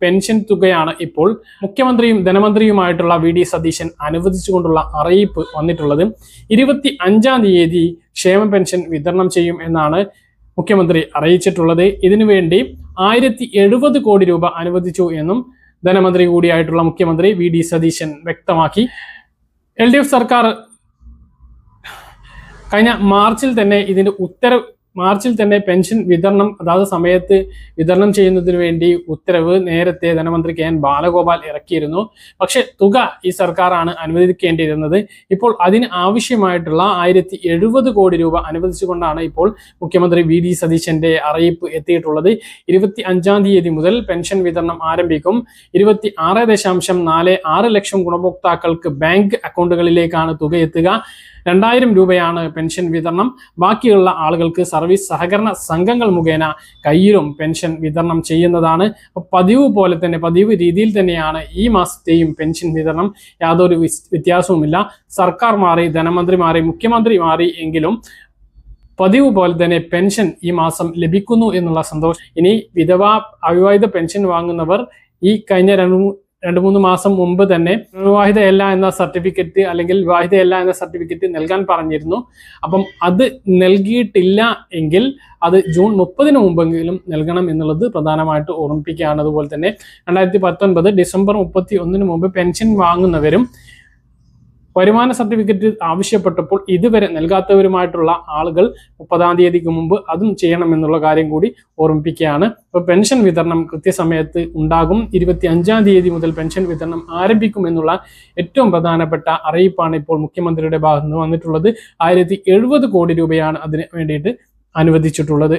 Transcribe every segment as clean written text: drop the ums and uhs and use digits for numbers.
Pension തുകയാണ് ഇപ്പോൾ മുഖ്യമന്ത്രിയും ധനമന്ത്രിയുമായിട്ടുള്ള വി.ഡി. സതീശൻ അനുവദിച്ചുകൊണ്ടുള്ള അറിയിപ്പ് വന്നിട്ടുള്ളത്. 25-ാം തീയതി ക്ഷേമ പെൻഷൻ വിതരണം ചെയ്യും എന്നാണ് മുഖ്യമന്ത്രി അറിയിച്ചിട്ടുള്ളത്. ഇതിനുവേണ്ടി 1070 കോടി രൂപ അനുവദിച്ചു എന്നും ധനമന്ത്രി കൂടിയായിട്ടുള്ള മുഖ്യമന്ത്രി വി.ഡി. സതീശൻ വ്യക്തമാക്കി. LDF സർക്കാർ കഴിഞ്ഞ മാർച്ചിൽ തന്നെ പെൻഷൻ വിതരണം അതാത് സമയത്ത് വിതരണം ചെയ്യുന്നതിന് വേണ്ടി ഉത്തരവ് നേരത്തെ ധനമന്ത്രി കെ.എൻ. ബാലഗോപാൽ ഇറക്കിയിരുന്നു. പക്ഷെ തുക ഈ സർക്കാരാണ് അനുവദിക്കേണ്ടിയിരുന്നത്. ഇപ്പോൾ അതിന് ആവശ്യമായിട്ടുള്ള 1070 കോടി രൂപ അനുവദിച്ചുകൊണ്ടാണ് ഇപ്പോൾ മുഖ്യമന്ത്രി വി.ഡി. സതീശന്റെ അറിയിപ്പ് എത്തിയിട്ടുള്ളത്. 25-ാം തീയതി മുതൽ പെൻഷൻ വിതരണം ആരംഭിക്കും. 26.46 ലക്ഷം ഗുണഭോക്താക്കൾക്ക് ബാങ്ക് അക്കൗണ്ടുകളിലേക്കാണ് തുക എത്തുക. 2000 രൂപയാണ് പെൻഷൻ വിതരണം. ബാക്കിയുള്ള ആളുകൾക്ക് സർവീസ് സഹകരണ സംഘങ്ങൾ മുഖേന കയ്യിലും പെൻഷൻ വിതരണം ചെയ്യുന്നതാണ്. പതിവ് രീതിയിൽ തന്നെയാണ് ഈ മാസത്തെയും പെൻഷൻ വിതരണം. യാതൊരു വ്യത്യാസവുമില്ല. സർക്കാർ മാറി, ധനമന്ത്രി മാറി, മുഖ്യമന്ത്രി മാറി എങ്കിലും പതിവ് പോലെ തന്നെ പെൻഷൻ ഈ മാസം ലഭിക്കുന്നു എന്നുള്ള സന്തോഷം. ഇനി അവിവാഹിത പെൻഷൻ വാങ്ങുന്നവർ ഈ കഴിഞ്ഞ 2-3 മാസം മുമ്പ് തന്നെ വിവാഹിതയല്ല എന്ന സർട്ടിഫിക്കറ്റ് അല്ലെങ്കിൽ വിവാഹിതയല്ല എന്ന സർട്ടിഫിക്കറ്റ് നൽകാൻ പറഞ്ഞിരുന്നു. അപ്പം അത് നൽകിയിട്ടില്ല എങ്കിൽ അത് ജൂൺ 30-ന് മുമ്പെങ്കിലും നൽകണം എന്നുള്ളത് പ്രധാനമായിട്ട് ഓർമ്മിപ്പിക്കുകയാണ്. അതുപോലെ തന്നെ 2019 ഡിസംബർ 31-ന് മുമ്പ് പെൻഷൻ വാങ്ങുന്നവരും വരുമാന സർട്ടിഫിക്കറ്റ് ആവശ്യപ്പെട്ടപ്പോൾ ഇതുവരെ നൽകാത്തവരുമായിട്ടുള്ള ആളുകൾ 30-ാം തീയതിക്ക് മുമ്പ് അതും ചെയ്യണമെന്നുള്ള കാര്യം കൂടി ഓർമ്മിപ്പിക്കുകയാണ്. അപ്പോൾ പെൻഷൻ വിതരണം കൃത്യസമയത്ത് ഉണ്ടാകും. 25-ാം തീയതി മുതൽ പെൻഷൻ വിതരണം ആരംഭിക്കുമെന്നുള്ള ഏറ്റവും പ്രധാനപ്പെട്ട അറിയിപ്പാണ് ഇപ്പോൾ മുഖ്യമന്ത്രിയുടെ ഭാഗത്ത് നിന്ന് വന്നിട്ടുള്ളത്. 1070 കോടി രൂപയാണ് അതിന് വേണ്ടിയിട്ട് അനുവദിച്ചിട്ടുള്ളത്.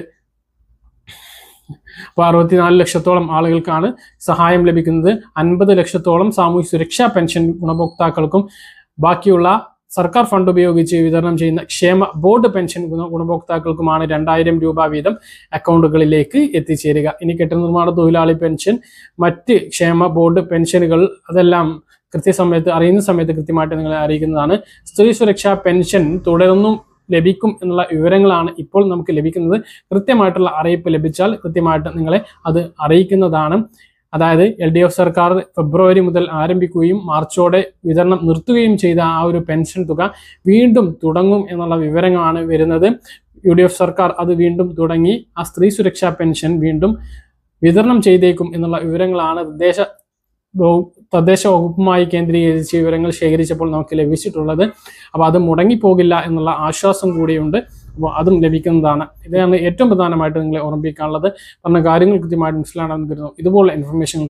അപ്പോൾ 64 ലക്ഷത്തോളം ആളുകൾക്കാണ് സഹായം ലഭിക്കുന്നത്. 50 ലക്ഷത്തോളം സാമൂഹ്യ സുരക്ഷാ പെൻഷൻ ഗുണഭോക്താക്കൾക്കും ബാക്കിയുള്ള സർക്കാർ ഫണ്ട് ഉപയോഗിച്ച് വിതരണം ചെയ്യുന്ന ക്ഷേമ ബോർഡ് പെൻഷൻ ഗുണഭോക്താക്കൾക്കുമാണ് 2000 രൂപ വീതം അക്കൗണ്ടുകളിലേക്ക് എത്തിച്ചേരുക. ഇനി കെട്ടിട നിർമ്മാണ തൊഴിലാളി പെൻഷൻ, മറ്റ് ക്ഷേമ ബോർഡ് പെൻഷനുകൾ അതെല്ലാം അറിയുന്ന സമയത്ത് കൃത്യമായിട്ട് നിങ്ങളെ അറിയിക്കുന്നതാണ്. സ്ത്രീ സുരക്ഷാ പെൻഷൻ തുടർന്നും ലഭിക്കും എന്നുള്ള വിവരങ്ങളാണ് ഇപ്പോൾ നമുക്ക് ലഭിക്കുന്നത്. കൃത്യമായിട്ടുള്ള അറിയിപ്പ് ലഭിച്ചാൽ കൃത്യമായിട്ട് നിങ്ങളെ അത് അറിയിക്കുന്നതാണ്. അതായത് LDF സർക്കാർ ഫെബ്രുവരി മുതൽ ആരംഭിക്കുകയും മാർച്ചോടെ വിതരണം നിർത്തുകയും ചെയ്ത ആ ഒരു പെൻഷൻ തുക വീണ്ടും തുടങ്ങും എന്നുള്ള വിവരങ്ങളാണ് വരുന്നത്. UDF സർക്കാർ അത് വീണ്ടും തുടങ്ങി. ആ സ്ത്രീ സുരക്ഷാ പെൻഷൻ വീണ്ടും വിതരണം ചെയ്തേക്കും എന്നുള്ള വിവരങ്ങളാണ് തദ്ദേശ വകുപ്പുമായി കേന്ദ്രീകരിച്ച് വിവരങ്ങൾ ശേഖരിച്ചപ്പോൾ നമുക്ക് ലഭിച്ചിട്ടുള്ളത്. അപ്പോൾ അത് മുടങ്ങിപ്പോകില്ല എന്നുള്ള ആശ്വാസം കൂടിയുണ്ട്. അപ്പോൾ അതും ലഭിക്കുന്നതാണ്. ഇതാണ് ഏറ്റവും പ്രധാനമായിട്ട് നിങ്ങളെ ഓർമ്മിപ്പിക്കാനുള്ളത്. പറഞ്ഞ കാര്യങ്ങൾ കൃത്യമായിട്ട് മനസ്സിലാണെന്ന് കരുതുന്നു. ഇതുപോലെ ഇൻഫർമേഷൻ